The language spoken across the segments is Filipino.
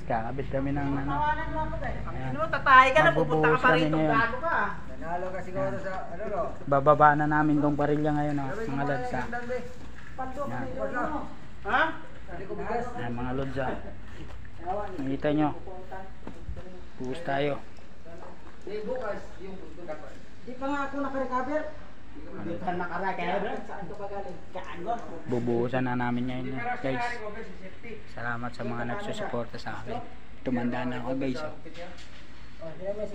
kakabit kami ng ano. Ano, tatay ka na, pupunta ka pa rito, gago ka. Nanalo ka siguro sa ano no? Bababa na namin tong parilya ngayon, oh, mga lodsa. Yan. Ha? Yan, mga lodsa. Nakita nyo. Buhos tayo. Di pa nga ako nakarecover. Di pa nakarecover. Saan ka ba galing? Gaano? Bubuhusan na namin ngayon, guys. Salamat sa mga nagsusuporta sa akin. Tumanda na ako, guys, oh.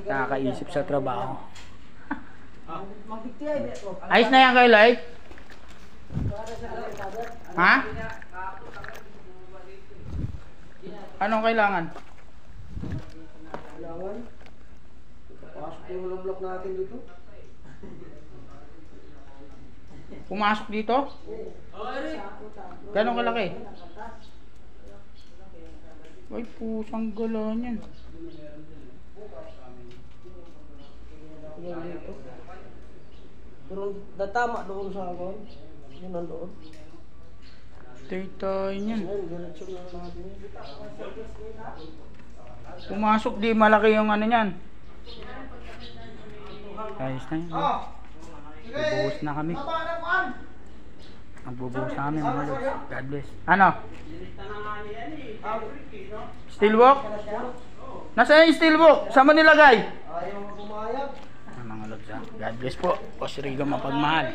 Nakakaisip sa trabaho. Ayos na yan kayo, like? Ha? Anong kailangan? Pasok yung lumlok natin dito. Pumasok dito? Gano'ng kalaki? Ay, pusang gala niyan. Yan dito. Pero natama doon sa akin. Yun nandoon. Tay-tay niyan. Ayun, diretso na natin. Pumasok, di malaki yung ano niyan. Ayos na yun. Bubuhos na kami. Magbubuhos na kami, mga lods. God bless. Ano? Steel walk? Nasaan yung steel walk? Saan mo nilagay? Ayaw mo pumayag. Mga lods, ha? God bless po. Boss Rigo mapagmahal.